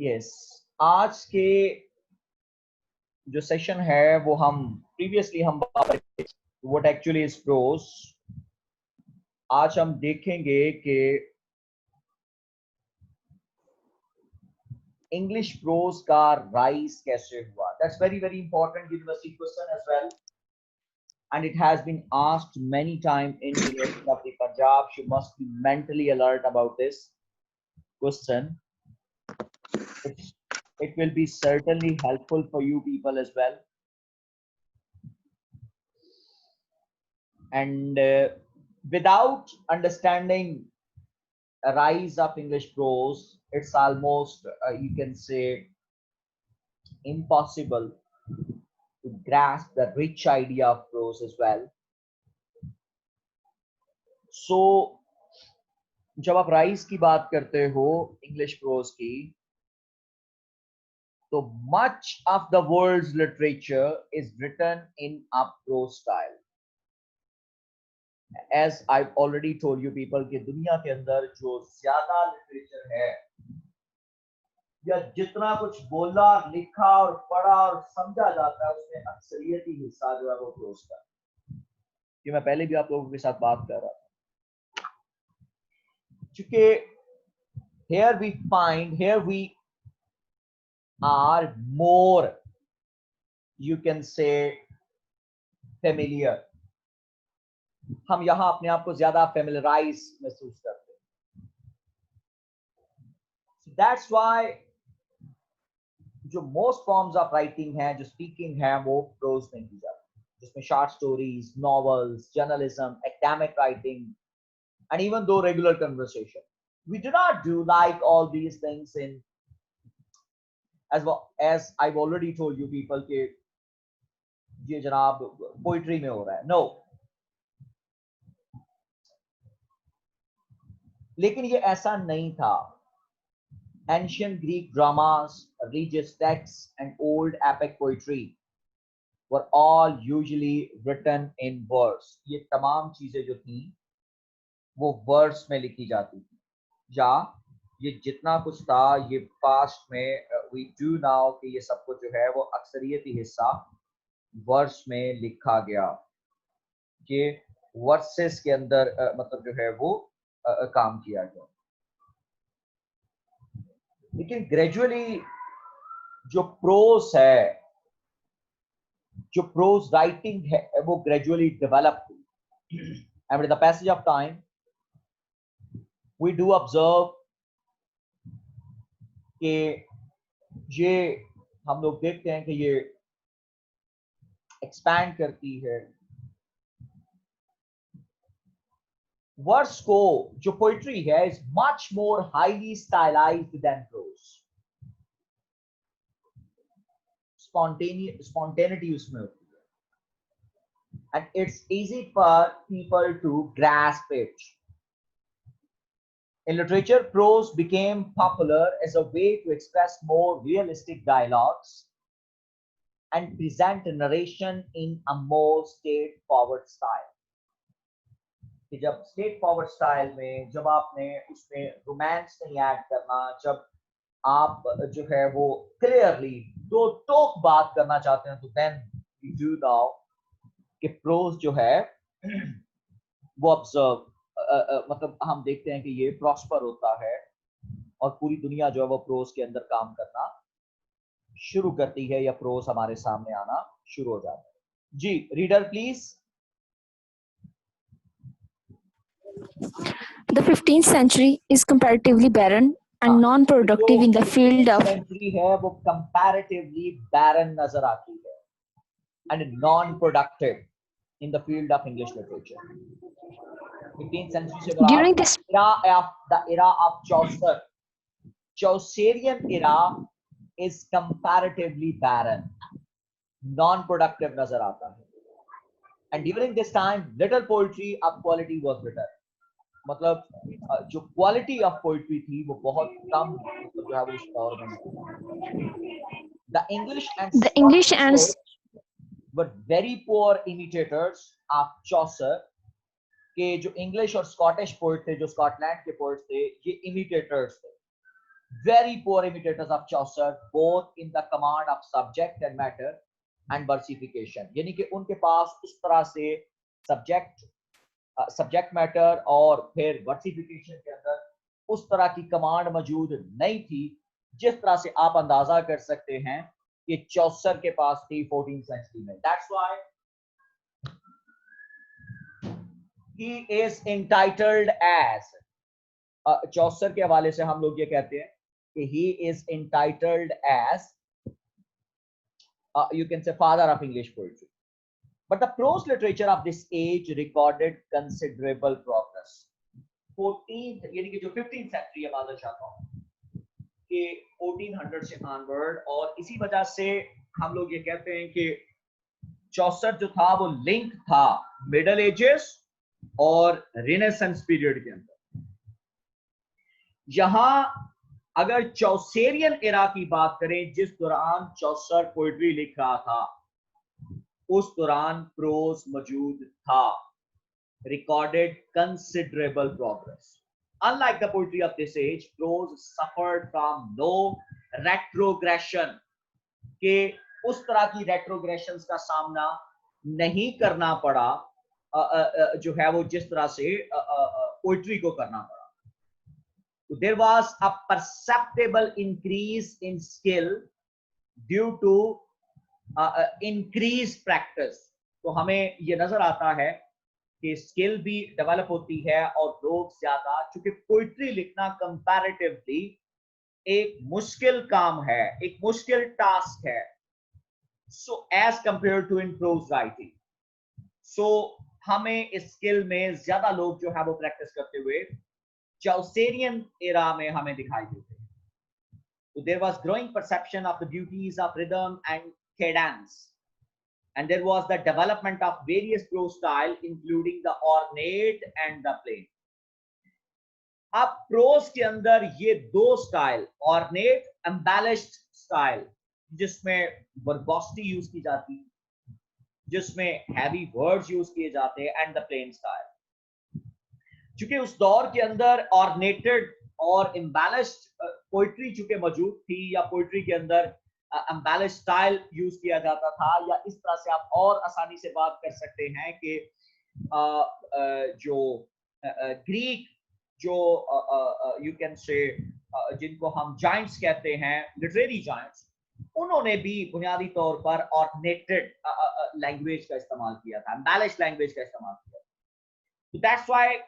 Yes, आज के जो सेशन है वो हम प्रीवियसली हम व्हाट एक्चुअली इज प्रोज। आज हम देखेंगे कि इंग्लिश प्रोज का राइज कैसे हुआ। That's very very important university question as well, and it has been asked many times in University of the Punjab. You must be mentally alert about this question. It will be certainly helpful for you people as well. And without understanding a rise of English prose, it's almost you can say impossible to grasp the rich idea of prose as well. So जब आप rise की बात करते हो English pros की, तो much of the world's literature is written in a prose style. As I've already told you people कि दुनिया के अंदर जो ज्यादा लिटरेचर है या जितना कुछ बोला लिखा और पढ़ा और समझा जाता है उसमें अक्सरियती हिस्सा जो है वो प्रोज का। कि मैं पहले भी आप लोगों के साथ बात कर रहा था, चूंकि here we are more, you can say, familiar. हम यहाँ अपने आप को ज्यादा फेमिलराइज महसूस करते हैं। So that's why जो मोस्ट फॉर्म्स ऑफ राइटिंग है, जो स्पीकिंग है, वो प्रोज में की जाती है, जिसमें short stories, novels, journalism, academic writing, and even though regular conversation, we do not do like all these things in as well as I've already told you people कि ये जनाब पोइट्री में हो रहा है, नो। लेकिन ये ऐसा नहीं था। Ancient Greek dramas, religious texts, and old epic poetry were all usually written in verse. ये तमाम चीजें जो थी वो वर्स में लिखी जाती थी, या ये जितना कुछ था ये पास्ट में we do now कि ये सब कुछ जो है वो अक्सरियती हिस्सा वर्स में लिखा गया, कि वर्सेस के अंदर मतलब जो है वो काम किया गया। लेकिन ग्रेजुअली जो प्रोज है, जो प्रोज राइटिंग है, वो ग्रेजुअली डेवलप हुई। And with the passage of time we do observe कि ये हम लोग देखते हैं कि ये एक्सपैंड करती है। वर्स को जो पोइट्री है is much more highly stylized than prose. Spontaneity उसमें होती है, and it's easy for people to grasp it. In literature, prose became popular as a way to express more realistic dialogues and present narration in a more straightforward style. कि जब straightforward style में जब आपने उसमें romance नहीं add करना, जब आप जो है वो क्लियरली दो टोक बात करना चाहते हैं, तो then you do now कि प्रोज जो है वो ऑब्जर्व मतलब हम देखते हैं कि ये प्रॉस्पर होता है और पूरी दुनिया जो है वो प्रोज के अंदर काम करना शुरू करती है, या प्रोज हमारे सामने आना शुरू हो जाता है। जी reader please. The 15th century is comparatively barren and non-productive in the field of century है वो कंपैरेटिवली बैरन नजर आती है and non productive in the field of English literature. 15th century से during this the era of Chaucer. Chaucerian era is comparatively barren, non-productive नजर आता है, and during this time little poetry of quality was written. मतलब जो quality of poetry थी वो बहुत कम जो है वो उस दौर में। The English and Scottish were very poor imitators of Chaucer, के जो इंग्लिश और स्कॉटिश पोइट थे, जो स्कॉटलैंड के पोइट थे, ये इमिटेटर्स थे। very poor imitators of Chaucer, both in the command of subject and matter and versification. यानी कि उनके पास उस तरह से सब्जेक्ट मैटर और फिर वर्सिफिकेशन के अंदर उस तरह की कमांड मौजूद नहीं थी जिस तरह से आप अंदाजा कर सकते हैं कि चौसर के पास थी 14th सेंचुरी में. That's why he is entitled as, Chaucer के हवाले से हम लोग ये कहते हैं कि he is entitled as you can say father of English poetry. But the prose literature of this age recorded considerable progress. 14th यानी कि जो 15th century है मानना चाहता हूँ कि 1400 से onward, और इसी वजह से हम लोग ये कहते हैं कि चौसर जो था वो लिंक था मिडल एजेस और रिनेसेंस पीरियड के अंदर. यहां अगर चौसेरियन एरा की बात करें, जिस दौरान चौसर पोइट्री लिख रहा था, उस दौरान प्रोज मौजूद था. Recorded considerable progress. Unlike the poetry of this age, prose suffered from no retrogression. के उस तरह की retrogressions का सामना नहीं करना पड़ा जो है वो जिस तरह से पोइट्री को करना पड़ा. So there was a perceptible increase in skill due to increased practice. तो हमें ये नजर आता है कि स्किल भी डेवलप होती है और लोग ज्यादा, चूंकि पोइट्री लिखना कंपैरेटिवली एक मुश्किल काम है, एक मुश्किल टास्क है, so as compare to in prose writing. So हमें इस स्किल में ज्यादा लोग जो है वो प्रैक्टिस करते हुए चौसेरियन एरा में हमें दिखाई देते हैं. So there was growing perception of the beauties of rhythm and cadence, and there was the development of various prose style including the ornate and the plain. अब प्रोज के अंदर ये दो स्टाइल, ऑर्नेट एम्बेलिश्ड स्टाइल, जिसमें वर्बोसिटी use की जाती है, जिसमें हैवी वर्ड्स यूज किए जाते हैं, एंड द प्लेन स्टाइल. चूंकि उस दौर के अंदर ऑर्नेटेड और एम्बेलिश्ड पोइट्री चूंकि मौजूद थी, या पोइट्री के अंदर एम्बेलिश्ड स्टाइल यूज किया जाता था, या इस तरह से आप और आसानी से बात कर सकते हैं कि जो ग्रीक जो यू कैन से जिनको हम जाइंट्स कहते हैं, लिटरेरी जाइंट्स, उन्होंने भी बुनियादी तौर पर ऑर्नेटेड लैंग्वेज का इस्तेमाल किया था, एम्बेलिश्ड लैंग्वेज का इस्तेमाल किया था. तो दैट्स व्हाई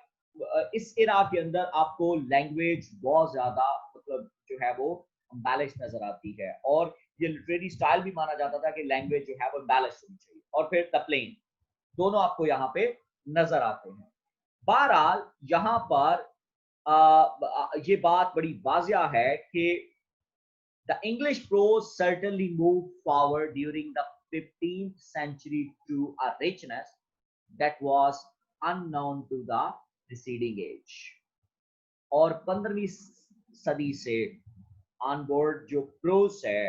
इस एरा के अंदर आपको लैंग्वेज बहुत ज्यादा मतलब जो है वो एम्बेलिश्ड नजर आती है, और ये लिटरेरी स्टाइल भी माना जाता था कि लैंग्वेज जो है वो एम्बेलिश्ड होनी चाहिए. और फिर द प्लेन, दोनों आपको यहाँ पे नजर आते हैं. बहरहाल यहाँ पर ये बात बड़ी वाजिया है कि the English prose certainly moved forward during the 15th century to a richness that was unknown to the preceding age. और 15वीं सदी से ऑन बोर्ड जो प्रोज है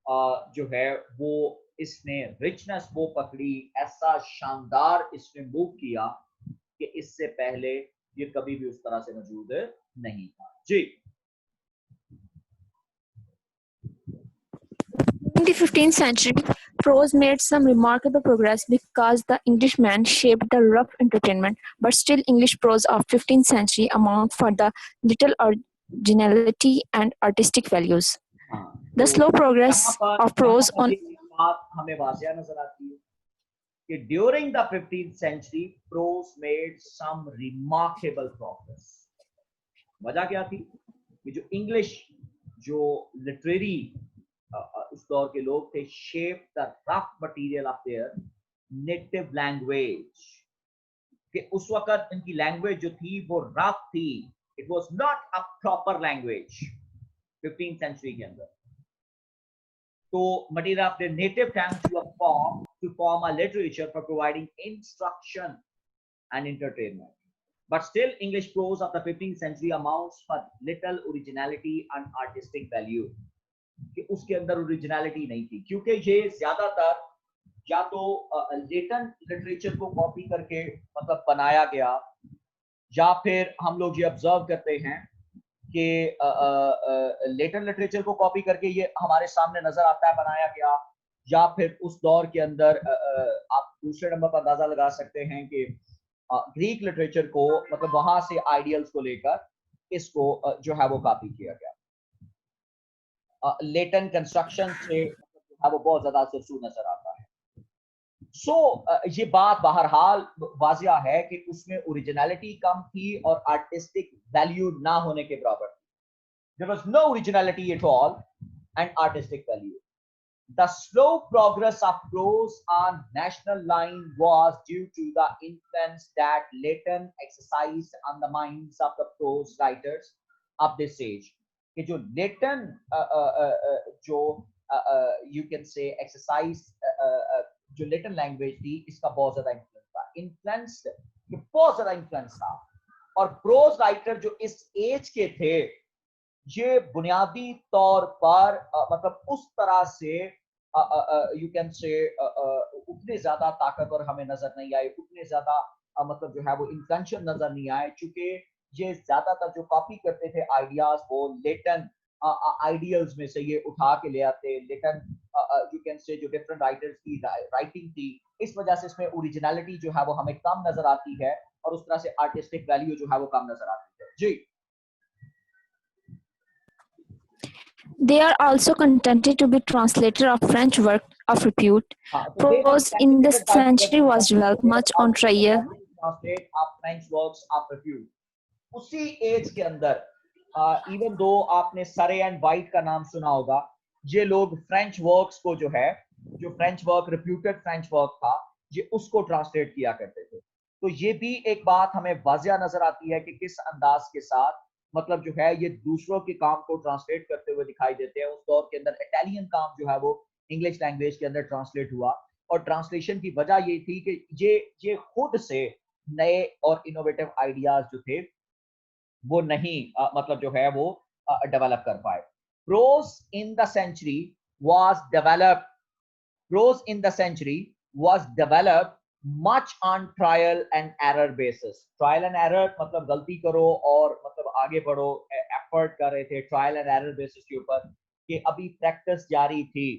जो है वो इसने रिचनेस वो पकड़ी, ऐसा शानदार इसने मूव किया कि इससे पहले ये कभी भी उस तरह से मौजूद नहीं था. जी. In the 15th century, prose made some remarkable progress because the Englishman shaped the rough entertainment, but still English prose of 15th century amount for the little originality and artistic values. The slow progress of prose on बात हमें वाजिया नजर आती है कि during the 15th century prose made some remarkable progress. वजह क्या थी कि जो इंग्लिश जो लिटरेरी उस दौर के लोग थे, shape the rough material of their native language, कि उस वक्त इनकी लैंग्वेज जो थी वो रफ थी. It was not a proper language 15th century के अंदर. तो material of their native tongue to form a literature for providing instruction and entertainment. But still English prose of the 15th century amounts for little originality and artistic value. कि उसके अंदर originality नहीं थी, क्योंकि ये ज्यादातर या तो लेटन लिटरेचर को कॉपी करके मतलब बनाया गया, या फिर हम लोग ये ऑब्जर्व करते हैं कि लेटर लिटरेचर को कॉपी करके ये हमारे सामने नजर आता है बनाया गया, या फिर उस दौर के अंदर आप दूसरे नंबर पर अंदाजा लगा सकते हैं कि ग्रीक लिटरेचर को मतलब वहां से आइडियल्स को लेकर इसको जो है वो कॉपी किया गया। लेटन कंस्ट्रक्शन से जो है वो बहुत ज्यादा असरसू नजर आता है। ये बात बहरहाल वाजिया है कि उसमें ओरिजिनलिटी कम थी और आर्टिस्टिक वैल्यू ना होने के बराबर थी। There was no originality at all and artistic value. The slow progress of prose on national line was due to the influence that Leighton exercised on the minds of the prose writers of this age. कि जो Leighton जो you can say exercise जो Leighton language थी इसका बहुत ज्यादा influence था, बहुत ज्यादा इन्फ्लुएंस था। और प्रोज राइटर जो इस एज के थे ये बुनियादी तौर पर मतलब उस तरह से यू कैन से उतने ज्यादा ताकतवर हमें नजर नहीं आए, उतने ज्यादा मतलब जो है वो इन्फ्लुएंशियल नजर नहीं आए, क्योंकि ये ज्यादातर जो कॉपी करते थे आइडियाज वो लेटन आइडियल्स में से ये उठा के ले आते। लेटन यू कैन से जो डिफरेंट राइटर्स की राइटिंग थी, इस वजह से इसमें ओरिजिनलिटी जो है वो हमें कम नजर आती है और उस तरह से आर्टिस्टिक वैल्यू जो है वो कम नजर आती है। जी They are also contented to be translator of French work of repute. they were Prose in the captivated by century was developed they were much on also trial. contented to translate of French works of repute। उसी as के अंदर even though आपने सरे and white का नाम सुना होगा, ये लोग फ्रेंच वर्क्स को जो है जो French work reputed French work था ये उसको ट्रांसलेट किया करते थे। तो ये भी एक बात हमें वाजिया नजर आती है कि किस अंदाज के साथ मतलब जो है ये दूसरों के काम को ट्रांसलेट करते हुए दिखाई देते हैं। उस दौर के अंदर इटालियन काम जो है वो इंग्लिश लैंग्वेज के अंदर ट्रांसलेट हुआ और ट्रांसलेशन की वजह ये थी कि ये खुद से नए और इनोवेटिव आइडियाज जो थे वो नहीं मतलब जो है वो डेवलप कर पाए। Prose in the century was developed prose in the century was developed much on trial and error basis। trial and error मतलब गलती करो और मतलब आगे बढ़ो, एफर्ट कर रहे थे ट्रायल एंड एरर बेसिस के ऊपर कि अभी प्रैक्टिस जारी थी।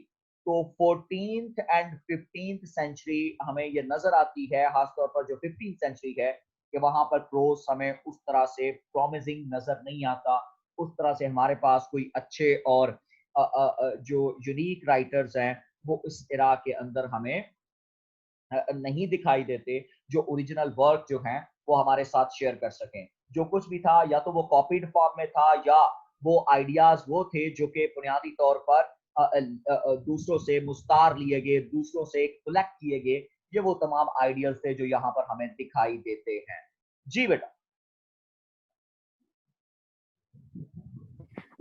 तो 14th एंड 15th सेंचुरी हमें ये नजर आती है, खासतौर पर जो 15th सेंचुरी है कि वहां पर प्रोज हमें उस तरह से प्रॉमिसिंग नजर नहीं आता, उस तरह से हमारे पास कोई अच्छे और जो यूनिक राइटर्स हैं वो इस इरा के अंदर हमें नहीं दिखाई देते जो ओरिजिनल वर्क जो हैं वो हमारे साथ शेयर कर सकें। जो कुछ भी था या तो वो कॉपीड फॉर्म में था या वो आइडियाज वो थे जो कि बुनियादी तौर पर दूसरों से मुस्तार लिए गए, दूसरों से कलेक्ट किए गए। ये वो तमाम आइडियाज थे जो यहाँ पर हमें दिखाई देते हैं। जी बेटा।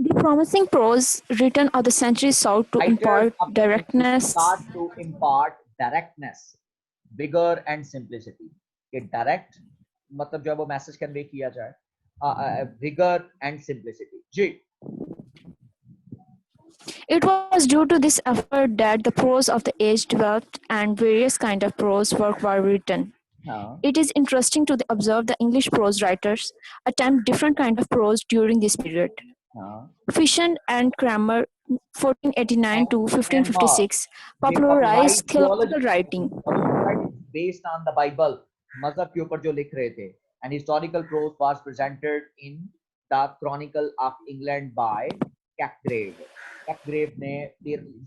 The promising prose written of the century sought to impart directness. To impart directness, vigor and simplicity। कि डायरेक्ट मतलब जो है वो मैसेज कन्वे किया जाए, vigor and simplicity। Ji It was due to this effort that the prose of the age developed and various kinds of prose work were written. It is interesting to observe the English prose writers attempt different kinds of prose during this period. Fisher and Cranmer, 1489 to 1556, popularized theological writing. based on the Bible, मजहब के ऊपर जो लिख रहे थे। And historical prose was presented in the Chronicle of England by Capgrave। कैपग्रेव ने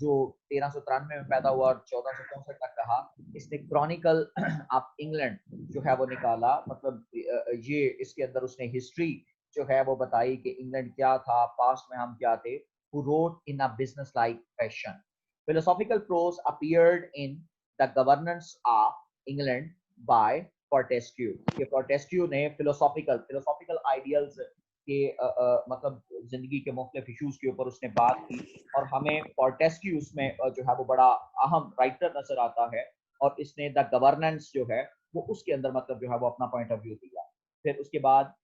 जो 1393 में पैदा हुआ और 1464 तक रहा, इसने क्रॉनिकल ऑफ इंग्लैंड जो है वो निकाला। मतलब ये इसके अंदर उसने हिस्ट्री जो है वो बताई कि इंग्लैंड क्या था, पास्ट में हम क्या थे। Who wrote in a business-like fashion। Philosophical prose appeared in the governance of England by Fortescue। कि Fortescue ने philosophical ideals के मतलब जिंदगी के मुख्तलिफ इश्यूज के ऊपर उसने बात की और हमें फॉर्टेस्क्यू उसमें जो है वो बड़ा अहम राइटर नजर आता है और इसने द गवर्नेंस जो है वो उसके अंदर मतलब जो है वो अपना पॉइंट ऑफ व्यू दिया। फिर उसके बाद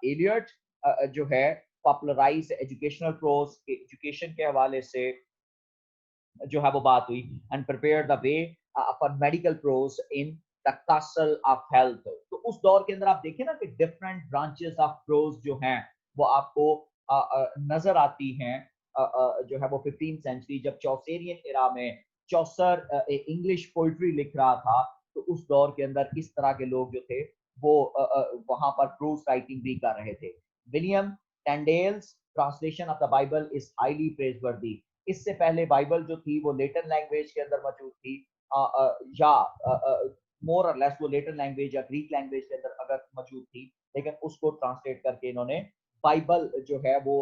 एलियट जो है पॉपुलराइज एजुकेशनल प्रोज, एजुकेशन के हवाले से जो है वो बात हुई and prepare the way for medical prose in the castle of health. तो उस दौर के अंदर आप देखें ना कि डिफरेंट ब्रांचेस ऑफ प्रोज जो हैं वो आपको नजर आती हैं जो है वो 15th सेंचुरी, जब चौसेरियन एरा में चौसर इंग्लिश पोइट्री लिख रहा था, तो उस दौर के अंदर इस तरह के लोग जो थे वो वहां पर प्रोज राइटिंग भी कर रहे थे। William Tyndale's translation of the Bible is highly praiseworthy. इससे पहले बाइबल जो थी वो लेटिन लैंग्वेज के अंदर मौजूद थी, या मोर और लेस वो लेटिन लैंग्वेज या ग्रीक लैंग्वेज के अंदर अगर मौजूद थी, लेकिन उसको ट्रांसलेट करके इन्होंने बाइबल जो है वो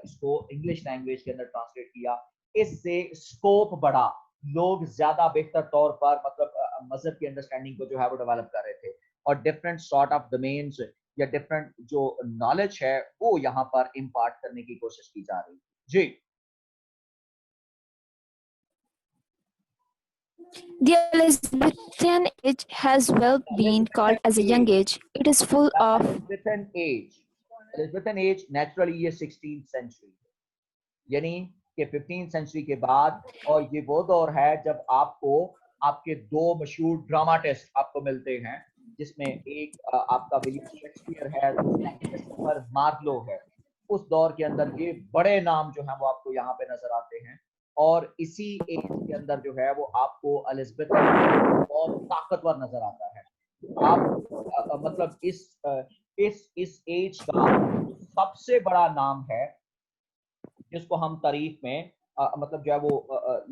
इसको इंग्लिश लैंग्वेज के अंदर ट्रांसलेट किया। इससे स्कोप बढ़ा, लोग ज्यादा बेहतर तौर पर मतलब मजहब की अंडरस्टैंडिंग को जो है वो डेवलप कर रहे थे, और डिफरेंट सॉर्ट ऑफ डोमेन्स या डिफरेंट जो नॉलेज है वो यहाँ पर इम्पार्ट करने की कोशिश की जा रही है। जी The Elizabethan age has well been called as a young age. It is full of Elizabethan age naturally ये 16th सेंचुरी, यानी कि 15th सेंचुरी के बाद, और ये वो दौर है जब आपको आपके दो मशहूर ड्रामाटिस्ट आपको मिलते हैं, जिसमें एक आपका विलियम शेक्सपियर है, दूसरा क्रिस्टोफर मार्लो है। उस दौर के अंदर ये बड़े नाम जो हैं वो आपको यहाँ पे नजर आते हैं, और इसी एज के अंदर जो है वो आपको एलिजाबेथ बहुत ताकतवर नजर आता है। आप मतलब इस एज का सबसे बड़ा नाम है जिसको हम तारीख में मतलब जो है वो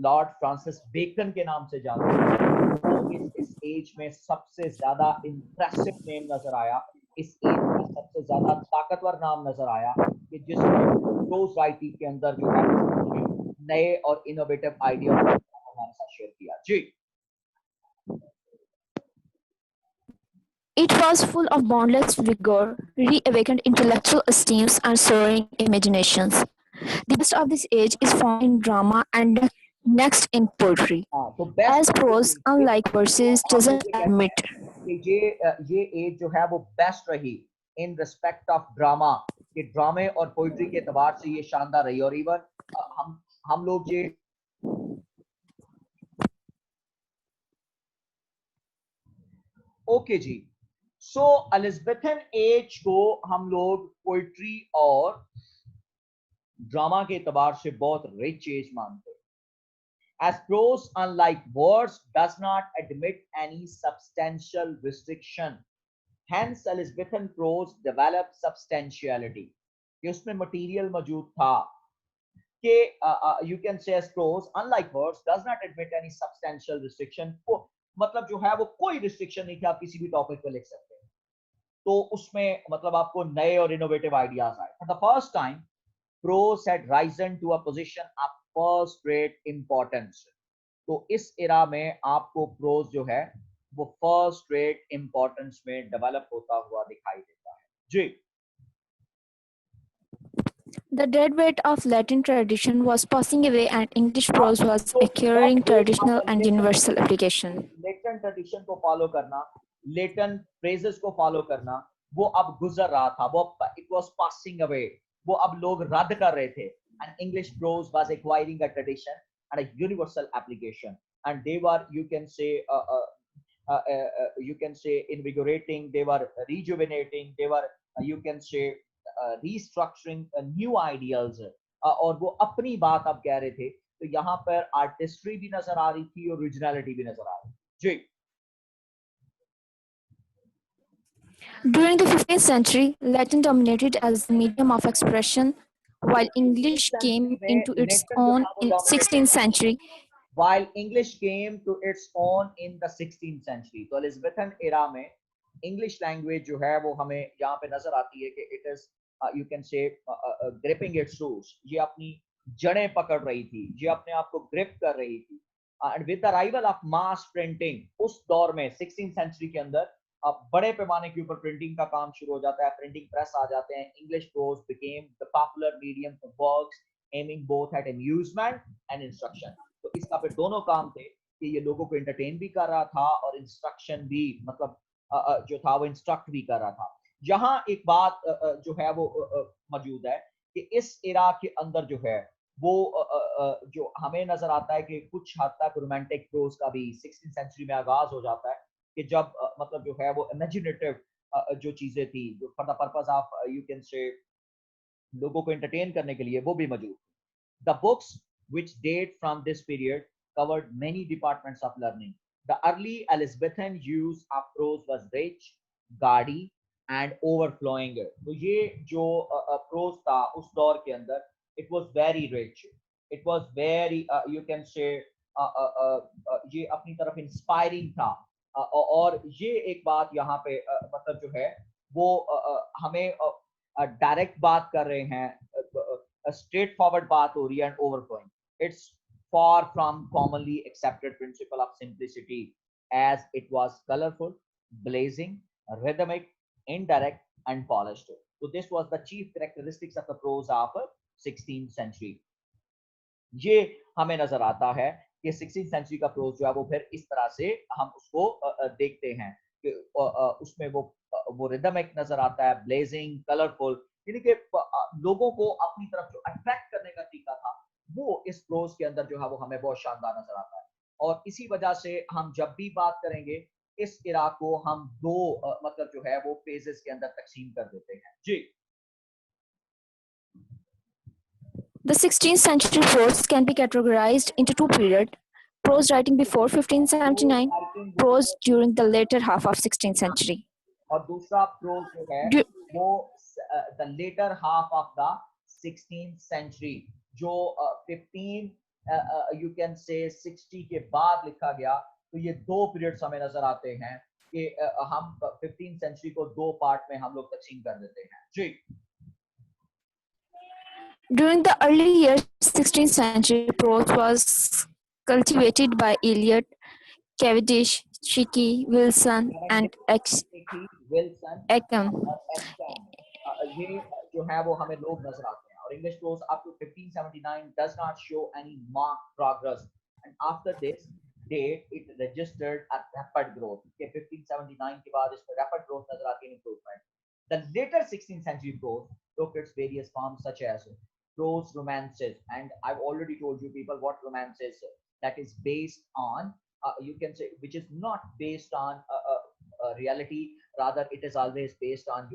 लॉर्ड फ्रांसिस बेकन के नाम से जानते हैं। वो इस एज में सबसे ज्यादा इंप्रेसिव नेम नजर आया, इस एज में सबसे ज्यादा ताकतवर नाम नजर आया, कि जिसने प्रोज राइटिंग के अंदर जो है नए और इनोवेटिव आइडिया हमारे साथ शेयर किया। जी it was full of boundless vigor, reawakened intellectual esteems, and soaring imaginations. The best of this age is found in drama and next in poetry. हाँ, तो best As prose, unlike verses, हम लोग doesn't ये कहते admit हैं कि ये as जो है वो बेस्ट रही इन रिस्पेक्ट ऑफ ड्रामा, कि ड्रामे और पोइट्री के एतबार से ये शानदार रही। और इवन हम लोग ये ओके जी, सो एलिजाबेथन एज को हम लोग पोइट्री और ड्रामा के एतबार से बहुत रिच एज मानते हैं। As prose, unlike verse, does not admit any substantial restriction. Hence, Elizabethan prose developed substantiality. कि उसमें मटेरियल मौजूद था, कि you can say as prose, unlike verse, does not admit any substantial restriction. को मतलब जो है वो कोई रिस्ट्रिक्शन नहीं कि आप किसी भी टॉपिक पे लिख सकते हैं, तो उसमें मतलब आपको नए और इनोवेटिव आइडियाज आए। For the first time prose had risen to a position of first rate importance. तो इस एरा में आपको प्रोज जो है वो फर्स्ट रेट इंपॉर्टेंस में डेवलप होता हुआ दिखाई देता है। जी the dead weight of Latin tradition was passing away and English prose was acquiring traditional and universal application. Latin tradition को फॉलो करना, लेटन फ्रेजेस को फॉलो करना, वो अब गुजर रहा था, वो इट वाज पासिंग अवे, वो अब लोग रद्द कर रहे थे, and English pros was acquiring a tradition and a universal application, and they were you can say invigorating, they were rejuvenating, they were you can say restructuring new ideals, और वो अपनी बात अब कह रहे थे। तो यहाँ पर आर्टिस्ट्री भी नजर आ रही थी और ओरिजिनलिटी भी नजर आ रही थी। जी During the 15th century, Latin dominated as the medium of expression, while English came into its लेटन जो own था वो in डोमिनेटेड 16th था, century. while English came to its own in the 16th century। तो Elizabethan era में English language जो है वो हमें यहाँ पे नजर आती है कि it is you can say gripping its roots, ये अपनी जड़ें पकड़ रही थी, ये अपने आप को ग्रिप कर रही थी। And with the arrival of mass printing, उस दौर में 16th सेंचुरी के अंदर अब बड़े पैमाने के ऊपर प्रिंटिंग का काम शुरू हो जाता है, प्रिंटिंग प्रेस आ जाते हैं। English pros became the popular medium for works aiming both at amusement and instruction. तो इसका फिर दोनों काम थे कि ये लोगों को एंटरटेन भी कर रहा था और इंस्ट्रक्शन भी, मतलब जो था वो इंस्ट्रक्ट भी कर रहा था। यहाँ एक बात जो है वो मौजूद है कि इस इरा के अंदर जो है वो जो हमें नजर आता है कि कुछ हद तक रोमांटिक प्रोज का भी 16th सेंचुरी में आगाज हो जाता है, कि जब मतलब जो है वो इमेजिनेटिव जो चीजें थी, जो for the purpose of you can से लोगों को एंटरटेन करने के लिए वो भी मौजूद। The books which date from this period covered many departments of learning. The early Elizabethan use of prose was rich, gaudy, and overflowing. तो ये जो prose था उस दौर के अंदर, it was very rich. It was very, you can say, ये अपनी तरफ इंस्पायरिंग था। और ये एक बात यहाँ पे मतलब जो है वो हमें डायरेक्ट बात कर रहे हैं, स्ट्रेट फॉरवर्ड बात हो रही है and overflowing. It's far from commonly accepted principle of simplicity as it was colorful, blazing, rhythmic, indirect, and polished. So this was the chief characteristics of the prose of 16th century. ये हमें नजर आता है कि 16th century का pros जो है वो फिर इस तरह से हम उसको देखते हैं कि उसमें वो रिदम एक नजर आता है, ब्लेजिंग, कलरफुल, यानी कि लोगों को अपनी तरफ जो अट्रैक्ट करने का तरीका था वो इस प्रोज के अंदर जो है वो हमें बहुत शानदार नजर आता है। और इसी वजह से हम जब भी बात करेंगे इस इरा को हम दो मतलब जो है वो फेजेस के अंदर तकसीम कर देते हैं। जी, The 16th century prose can be categorized into two periods: prose writing before 1579, prose during the later half of 16th century. और दूसरा प्रोज जो है Du- वो the latter half of the 16th century, जो 15 यू कैन से 60 के बाद लिखा गया। तो ये दो पीरियड्स हमें नजर आते हैं कि हम 15th सेंचुरी को दो पार्ट में हम लोग तकसीम कर देते हैं। जी, During the early years 16th century, prose was cultivated by Eliot, Cavendish, Shiki, Wilson, and Wilson Eckham. और एक्सटर्न, ये जो है वो हमें लोग नजर आते हैं। और English prose up to 1579 does not show any marked progress, and after this date it registered a rapid growth। के 1579 के बाद इसमें rapid growth नजर आती है, improvement। The later 16th century prose took its various forms such as prose romances, and I've already told you people what romance is, that is based on you can say, which is not based on reality, rather it is always based on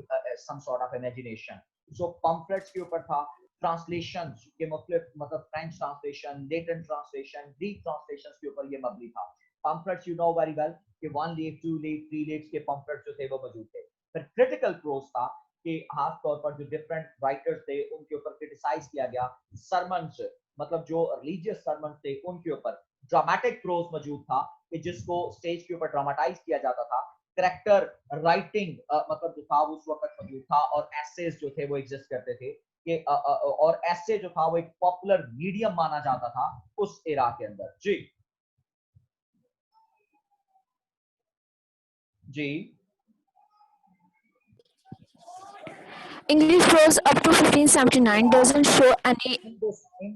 some sort of imagination। so pamphlets के ऊपर था, translations के मतलब French translation, Latin translation, Greek translations के ऊपर ये मबनी था। pamphlets you know very well कि 1 leaf 2 leaf 3 leaves के pamphlets जो थे वो मौजूद थे। फिर critical prose था कि खास तौर पर जो डिफरेंट राइटर्स थे उनके ऊपर क्रिटिसाइज किया गया। सरमन्स मतलब जो रिलीजियस सरमन्स थे उनके ऊपर। ड्रामेटिक प्रोज मौजूद था कि जिसको स्टेज के ऊपर ड्रामेटाइज किया जाता था। करेक्टर राइटिंग मतलब जो था उस वक्त मौजूद था, और एसेज जो थे वो एग्जिस्ट करते थे कि और एसे जो था वो एक पॉपुलर मीडियम माना जाता था उस एरा के अंदर। जी, जी, English prose up to 1579 doesn't show any. in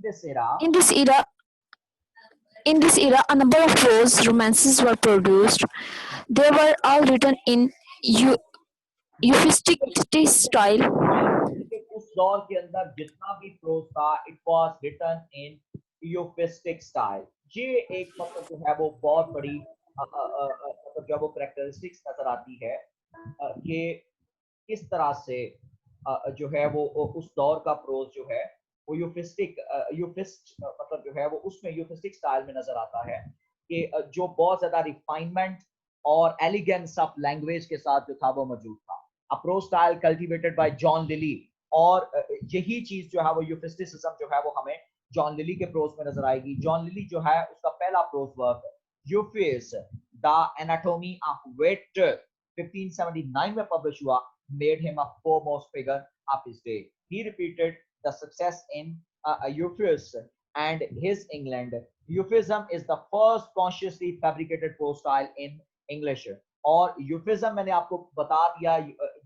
this era In this era, a number of prose romances were produced. They were all written in euphemistic style. उस दौर के अंदर जितना भी प्रोज था it was written in euphuistic style. ये एक मतलब जो है वो बहुत बड़ी मतलब जो वो करेक्टरिस्टिक्स नजर आती है कि किस तरह से जो है वो उस दौर का प्रोज जो है वो यूफिस्ट मतलब जो है वो उसमें यूफिस्टिक स्टाइल में नजर आता है कि जो बहुत ज्यादा रिफाइनमेंट और एलिगेंस ऑफ लैंग्वेज के साथ जो था वो मौजूद था। Approach style cultivated bye John lily, और यही चीज जो है वो यूफिस्टिसिज्म जो है वो हमें जॉन लिली के प्रोज में नजर आएगी। जॉन लिली जो है उसका पहला prose work Euphues the anatomy of wit 1579 में पब्लिश हुआ, made him a foremost figure of his day। He repeated the success in Euphues and his England। Euphuism is the first consciously fabricated prose style in English। और यूफिज्म मैंने आपको बता दिया,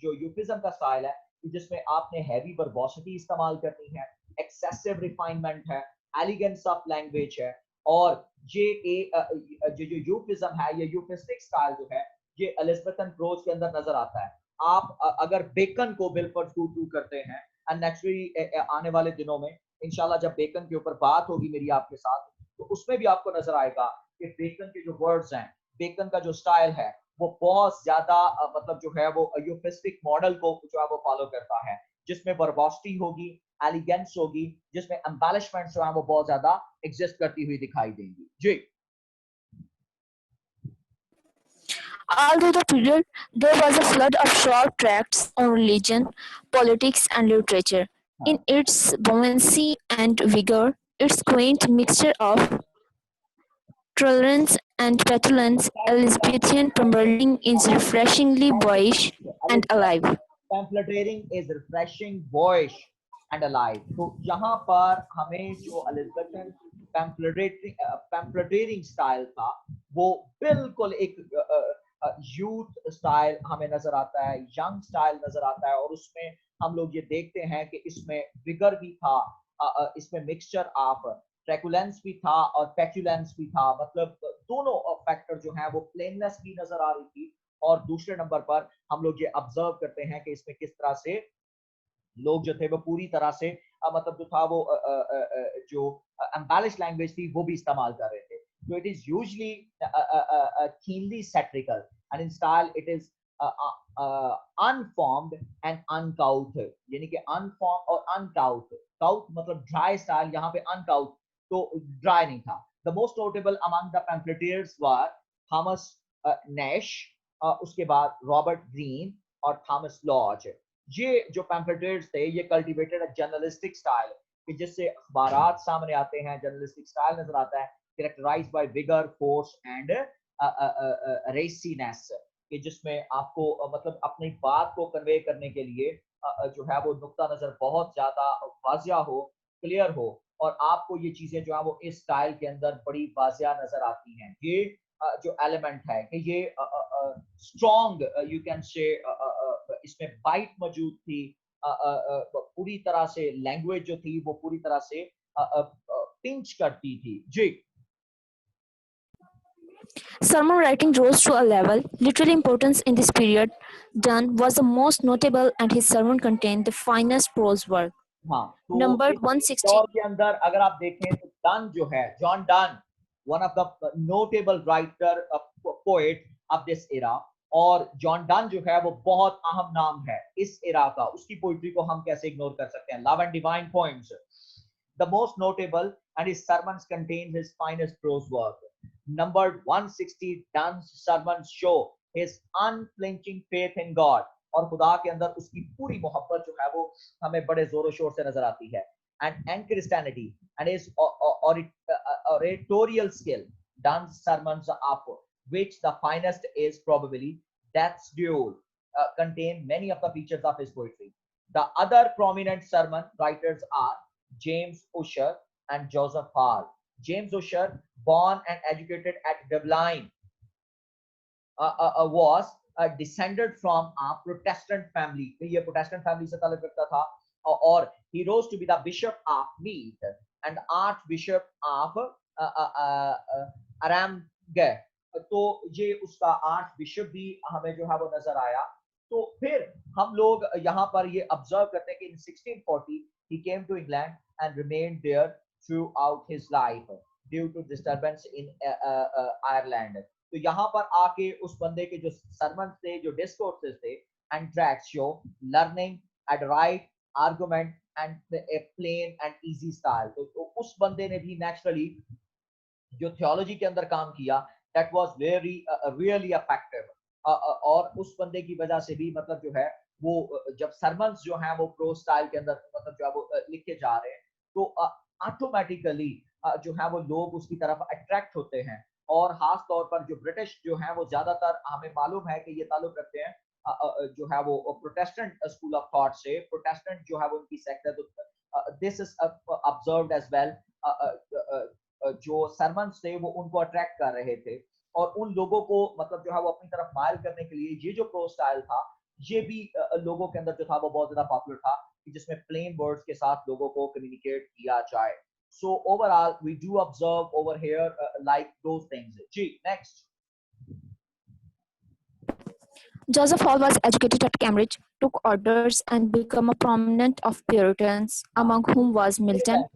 जो यूफिज्म का style है जिसमें आपने हैवी वर्बोसिटी इस्तेमाल करनी है, एक्सेसिव रिफाइनमेंट है, एलिगेंस ऑफ लैंग्वेज है, और जो यूफिज्म है, ये यूफिस्टिक स्टाइल जो है ये एलिजाबेथन प्रोज के अंदर नजर आता है। आप अगर बेकन को बिल्कुल टू करते हैं, एंड नेचुरली आने वाले दिनों में इंशाल्लाह जब बेकन के ऊपर बात होगी मेरी आपके साथ, तो उसमें भी आपको नजर आएगा कि बेकन के जो वर्ड्स हैं, बेकन का जो स्टाइल है वो बहुत ज्यादा मतलब जो है वो यूफिस्टिक मॉडल को जो है वो फॉलो करता है, जिसमें वर्बोसिटी होगी, एलिगेंस होगी, जिसमें एम्बेलिशमेंट्स जो है वो बहुत ज्यादा एग्जिस्ट करती हुई दिखाई देंगी। जी Although the period, there was a flood of short tracts on religion, politics, and literature. In हाँ, its buoyancy and vigor, its quaint mixture of tolerance and petulance, Elizabethan pamphleteering is refreshingly boyish and alive. Pamphleteering is refreshing boyish and alive. तो यहाँ पर हमें जो Elizabethan पैम्फलेटेरिंग style था वो बिल्कुल एक यूथ स्टाइल हमें नजर आता है, यंग स्टाइल नजर आता है, और उसमें हम लोग ये देखते हैं कि इसमें विगर भी था, इसमें मिक्सचर ऑफ ट्रैकुलेंस भी था और पेचुलेंस भी था, मतलब दोनों फैक्टर जो है वो प्लेननेस भी नजर आ रही थी। और दूसरे नंबर पर हम लोग ये ऑब्जर्व करते हैं कि इसमें किस तरह से लोग जो थे वो पूरी तरह से मतलब जो था वो जो एम्बेलिश लैंग्वेज थी वो भी इस्तेमाल कर रहे थे। So it is usually keenly satirical, and in style it is unformed and uncouth, यानी कि unformed और uncouth। couth मतलब dry style, यहाँ पे uncouth तो dry नहीं था। The most notable among the pamphleteers were Thomas Nash, उसके बाद रॉबर्ट ग्रीन और थॉमस लॉज। ये जो पैम्फलेटर्स थे ये कल्टीवेटेड जर्नलिस्टिक स्टाइल, कि जिससे अखबारात सामने आते हैं, जर्नलिस्टिक स्टाइल नजर आता है, characterised by vigour, force and raciness, कि जिसमें आपको मतलब अपनी बात को कन्वे करने के लिए जो है वो नुक्ता नजर बहुत ज्यादा वाजिया हो, क्लियर हो, और आपको ये चीजें जो है वो इस स्टाइल के अंदर बड़ी वाजिया नजर आती हैं। ये जो एलिमेंट है कि ये स्ट्रॉन्ग यू कैन से इसमें बाइट मौजूद थी, पूरी तरह से लैंग्वेज जो थी वो पूरी तरह से पिंच करती थी। जी Sermon writing rose to a level. Literary importance in this period. Donne was the most notable, and his sermon contained the finest prose work. हाँ, तो Numbered इस 160. दौर के अंदर अगर आप देखें तो डन जो है, John Donne, one of the notable writer poet of this era, और जॉन डन जो है वो बहुत अहम नाम है इस एरा का। उसकी पोइट्री को हम कैसे इग्नोर कर सकते हैं? Love and divine poems, the most notable, and his sermons contain his finest prose work. Numbered 160, Donne's sermons show his unflinching faith in God, और खुदा के अंदर उसकी पूरी मोहब्बत जो है वो हमें बड़े जोरों शोर से नजर आती है। And Christianity and his oratorial skill, Donne's sermons of which the finest is probably Death's Duel, contain many of the features of his poetry. The other prominent sermon writers are James Ussher and Joseph Hall. James Ussher, born and educated at Dublin, was descended from a Protestant family. ये Protestant family से ताल्लुक रखता था, और he rose to be the bishop of Meath and archbishop of Aramge. तो ये उसका arch bishop भी हमें जो है वो नजर आया। तो फिर हम लोग यहाँ पर ये ऑब्जर्व करते हैं कि in 1640 he came to England and remained there throughout his life due to disturbance in Ireland. तो यहाँ पर आके उस बंदे के जो सरमन थे, जो डिस्कोर्सेस थे, and tracts show learning at right argument and a plain and easy style. तो उस बंदे ने भी नेचुरली जो थियोलॉजी के अंदर काम किया, that was very really effective. और उस बंदे की वजह से भी मतलब जो है वो जब सरमन्स जो हैं वो प्रो स्टाइल के अंदर मतलब जो है वो लिखे जा रहे हैं, तो ऑटोमेटिकली जो है वो लोग उसकी तरफ अट्रैक्ट होते हैं। और खास तौर पर जो ब्रिटिश जो है वो ज्यादातर हमें मालूम है कि ये ताल्लुक रखते हैं जो है वो प्रोटेस्टेंट स्कूल ऑफ थॉट से। प्रोटेस्टेंट जो है वो उनकी सेक्ट है, तो this is observed as well. जो सरमन्स थे वो उनको अट्रैक्ट कर रहे थे, और उन लोगों को मतलब जो है वो अपनी तरफ माइल करने के लिए ये जो प्रो स्टाइल था ये भी लोगों के अंदर जो था वो बहुत ज्यादा पॉपुलर था, कि जिसमें प्लेन वर्ड्स के साथ लोगों को कम्युनिकेट किया जाए। So overall, we do observe over here like those things. G, next. Joseph Hall was educated at Cambridge, took orders, and became a prominent of Puritans, among whom was Milton.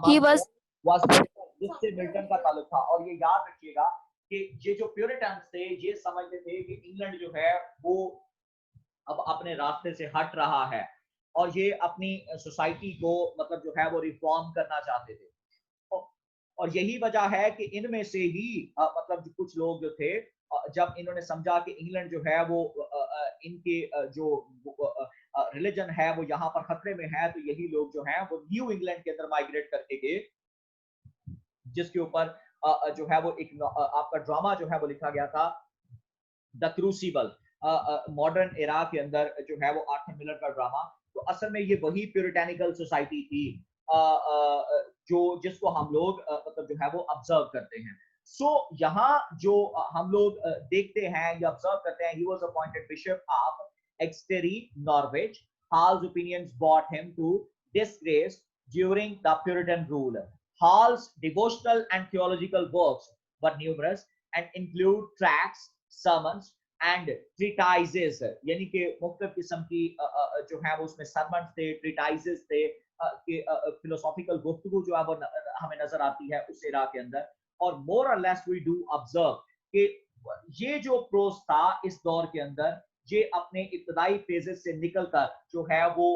He Among was was Milton, जिससे Milton का ताल्लुक था। और ये याद रखिएगा कि ये जो प्यूरिटन्स थे ये समझते थे कि इंग्लैंड जो है वो अब अपने रास्ते से हट रहा है, और ये अपनी सोसाइटी को मतलब जो है वो रिफॉर्म करना चाहते थे। और यही वजह है कि इनमें से ही मतलब जो कुछ लोग जो थे जब इन्होंने समझा कि इंग्लैंड जो है वो इनके जो रिलीजन है वो यहाँ पर खतरे में है, तो यही लोग जो हैं वो न्यू इंग्लैंड के अंदर माइग्रेट करके गए, जिसके ऊपर जो है वो एक आपका ड्रामा जो है वो लिखा गया था, द क्रूसिबल, मॉडर्न एरा के अंदर जो है वो आर्थर मिलर का ड्रामा। तो असल में ये वही प्यूरिटेनिकल सोसाइटी थी जो जिसको हम लोग मतलब जो है वो ऑब्जर्व करते हैं। सो यहाँ जो हम लोग देखते हैं या ऑब्जर्व करते हैं, he was appointed bishop of Exeter Norwich. Hall's opinions brought him to disgrace during the Puritan rule. Hall's devotional and theological works were numerous and include tracts, sermons and treatises, यानी कि मुख्तलिफ किस्म की जो है वो उसमें sermons थे, treatises थे, कि philosophical गुफ्तगू जो है वो हमें नजर आती है उस एरा के अंदर। और more or less we do observe कि ये जो प्रोस था इस दौर के अंदर, ये अपने इब्तदाई फेजेस से निकलकर जो है वो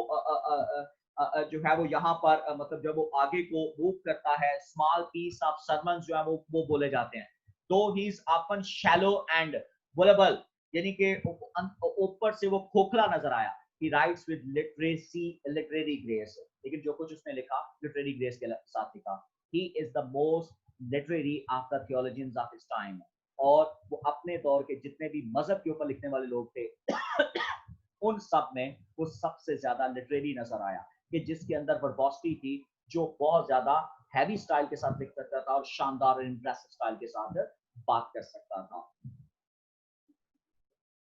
जो है वो यहाँ पर मतलब जब वो आगे को मूव करता है, स्मॉल पीस ऑफ सरमन्स जो है वो बोले जाते हैं। तो he is often shallow and voluble, यानी कि ऊपर से वो खोखला नजर आया। He writes with literary grace, लेकिन जो कुछ उसने लिखा लिटरेरी ग्रेस के साथ लिखा। He is the most literary of the theologians of his time. और वो अपने दौर के जितने भी मजहब के ऊपर लिखने वाले लोग थे उन सब में वो सबसे ज्यादा लिटरेरी नजर आया, कि जिसके अंदर वर्बोसिटी थी, जो बहुत ज्यादा हैवी स्टाइल के साथ लिख सकता था और शानदार और इंप्रेसिव स्टाइल के साथ बात कर सकता था।